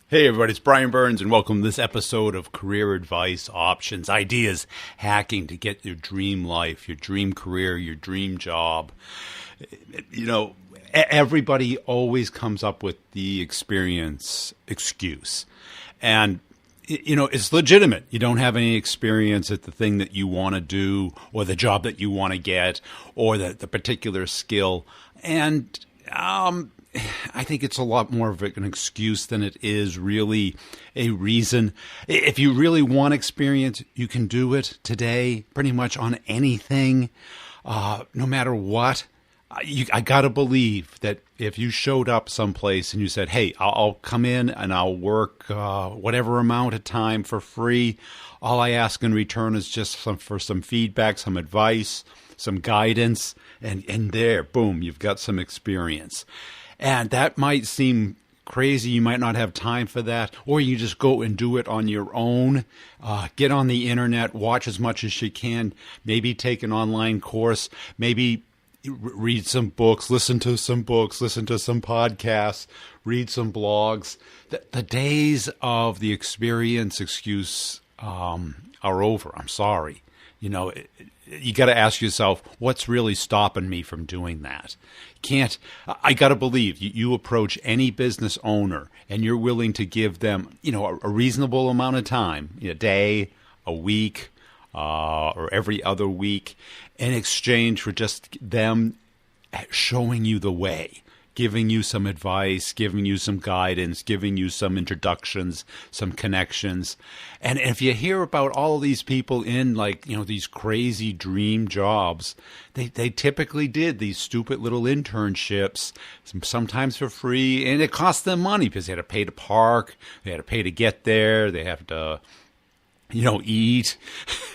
Hey everybody, it's Brian Burns and welcome to this episode of Career Advice Options, Ideas, Hacking to get your dream life, your dream career, your dream job. You know, everybody always comes up with the experience excuse. And, you know, it's legitimate. You don't have any experience at the thing that you want to do or the job that you want to get or the particular skill. And, I think it's a lot more of an excuse than it is really a reason. If you really want experience, you can do it today pretty much on anything, no matter what. I got to believe that if you showed up someplace and you said, hey, I'll come in and I'll work whatever amount of time for free. All I ask in return is just for some feedback, some advice, some guidance, and there, boom, you've got some experience. And that might seem crazy. You might not have time for that. Or you just go and do it on your own. Get on the internet, watch as much as you can. Maybe take an online course. Maybe read some books, listen to some podcasts, read some blogs. The days of the experience excuse are over. I'm sorry. You know, you got to ask yourself, what's really stopping me from doing that? I got to believe you approach any business owner and you're willing to give them, you know, a reasonable amount of time, a day, a week, or every other week in exchange for just them showing you the way, giving you some advice, giving you some guidance, giving you some introductions, some connections. And if you hear about all of these people in these crazy dream jobs, they typically did these stupid little internships, sometimes for free, and it cost them money because they had to pay to park, they had to pay to get there, they have to, eat.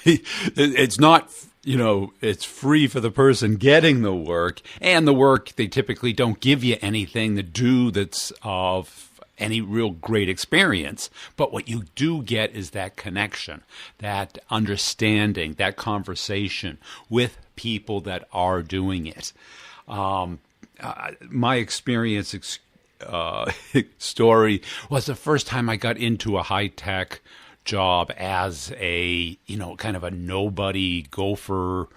It's not, it's free for the person getting the work, and the work, they typically don't give you anything to do that's of any real great experience. But what you do get is that connection, that understanding, that conversation with people that are doing it. My experience story was the first time I got into a high-tech job as a, kind of a nobody gopher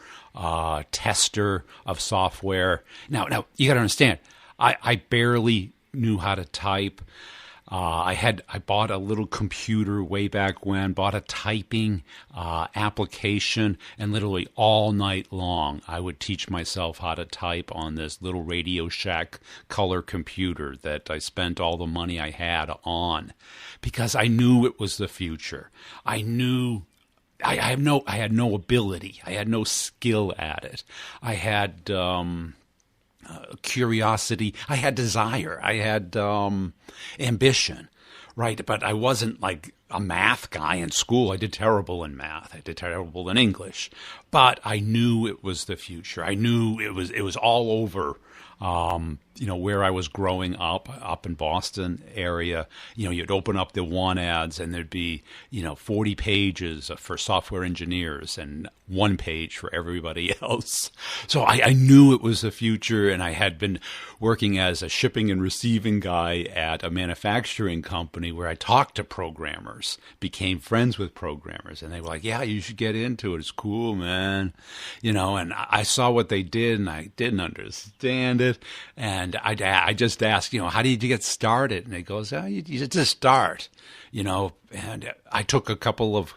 tester of software. Now you got to understand, I barely knew how to type. I bought a little computer way back when, bought a typing application, and literally all night long I would teach myself how to type on this little Radio Shack color computer that I spent all the money I had on because I knew it was the future. I knew I had no ability. I had no skill at it. I had curiosity. I had desire. I had ambition, right? But I wasn't like a math guy in school. I did terrible in math. I did terrible in English. But I knew it was the future. I knew it was all over. Where I was growing up in Boston area, you'd open up the want ads and there'd be, 40 pages for software engineers and one page for everybody else. So I knew it was the future, and I had been working as a shipping and receiving guy at a manufacturing company where I talked to programmers, became friends with programmers, and they were like, yeah, you should get into it. It's cool, man. And I saw what they did and I didn't understand it. And I just asked, how did you get started? And it goes, you just start, and I took a couple of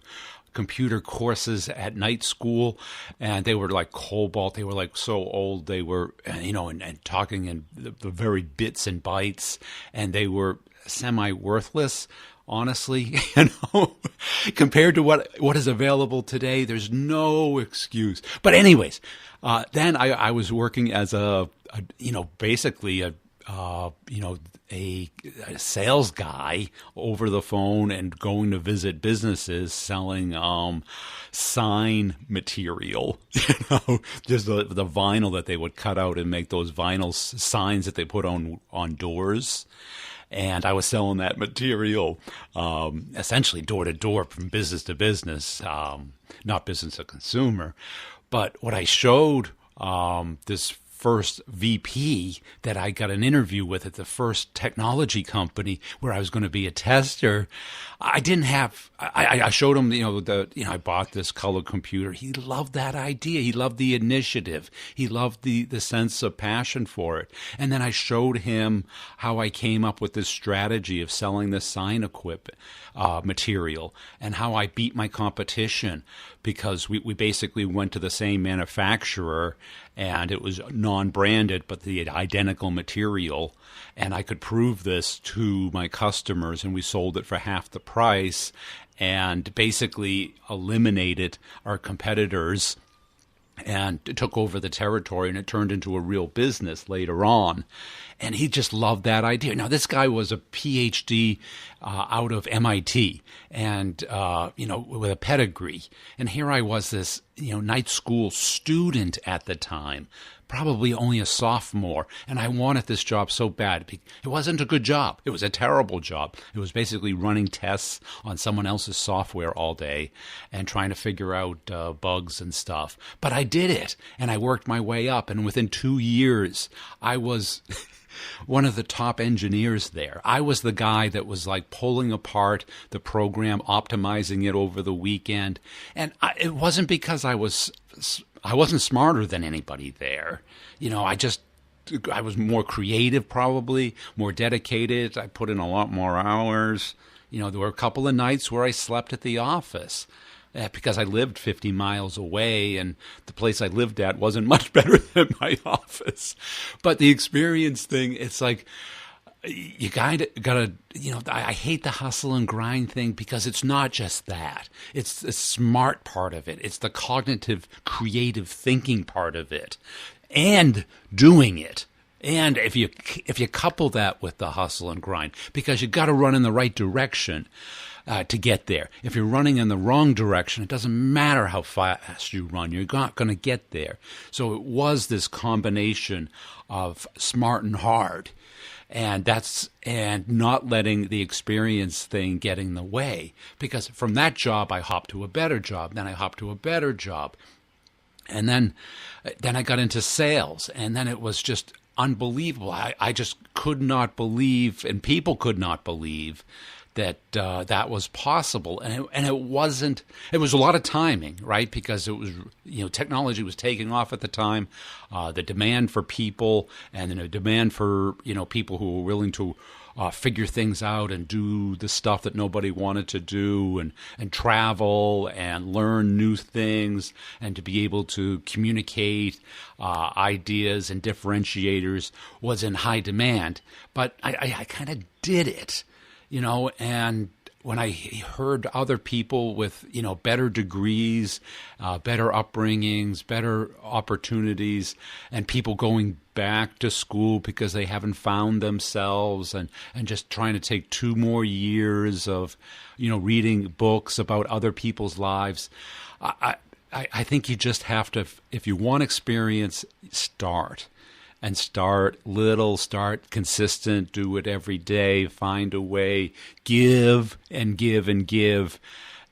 computer courses at night school, and they were like Cobalt. They were like so old. They were, and talking in the very bits and bytes, and they were semi-worthless. Honestly, compared to what is available today, there's no excuse. But anyways, then I was working as basically a sales guy over the phone and going to visit businesses selling sign material, just the vinyl that they would cut out and make those vinyl signs that they put on doors. And I was selling that material essentially door to door from business to business, not business to consumer. But what I showed this first VP that I got an interview with at the first technology company where I was going to be a tester, I didn't have. I showed him, I bought this color computer. He loved that idea. He loved the initiative. He loved the sense of passion for it. And then I showed him how I came up with this strategy of selling the sign equipment material and how I beat my competition because we basically went to the same manufacturer and it was non-branded but the identical material, and I could prove this to my customers, and we sold it for half the price and basically eliminated our competitors and took over the territory, and it turned into a real business later on. And he just loved that idea. Now, this guy was a PhD out of MIT and, with a pedigree. And here I was, this, night school student at the time, probably only a sophomore. And I wanted this job so bad. It wasn't a good job. It was a terrible job. It was basically running tests on someone else's software all day and trying to figure out bugs and stuff. But I did it, and I worked my way up. And within 2 years, I was one of the top engineers there. I was the guy that was like pulling apart the program, optimizing it over the weekend. And it wasn't because I wasn't smarter than anybody there. I was more creative, probably more dedicated. I put in a lot more hours. There were a couple of nights where I slept at the office because I lived 50 miles away, and the place I lived at wasn't much better than my office. But the experience thing, it's like, you gotta, I hate the hustle and grind thing because it's not just that. It's the smart part of it. It's the cognitive, creative thinking part of it, and doing it. And if you couple that with the hustle and grind, because you got to run in the right direction to get there. If you're running in the wrong direction, it doesn't matter how fast you run. You're not going to get there. So it was this combination of smart and hard. And not letting the experience thing get in the way. Because from that job, I hopped to a better job. Then I hopped to a better job. And then I got into sales. And then it was just unbelievable. I just could not believe, and people could not believe, that that was possible. And it wasn't, it was a lot of timing, right? Because it was, technology was taking off at the time. The demand for people and the demand for, people who were willing to figure things out and do the stuff that nobody wanted to do and travel and learn new things and to be able to communicate ideas and differentiators was in high demand. But I kind of did it. And when I heard other people with, better degrees, better upbringings, better opportunities, and people going back to school because they haven't found themselves and just trying to take 2 more years of, reading books about other people's lives, I think you just have to, if you want experience, start. And start little, start consistent, do it every day, find a way, give and give and give,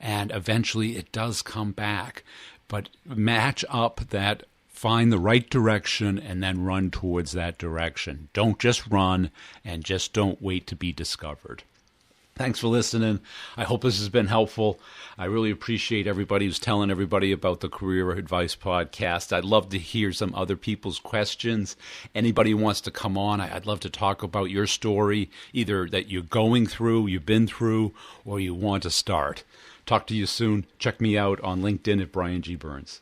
and eventually it does come back. But match up that, find the right direction, and then run towards that direction. Don't just run, and just don't wait to be discovered. Thanks for listening. I hope this has been helpful. I really appreciate everybody who's telling everybody about the Career Advice Podcast. I'd love to hear some other people's questions. Anybody who wants to come on, I'd love to talk about your story, either that you're going through, you've been through, or you want to start. Talk to you soon. Check me out on LinkedIn at Brian G. Burns.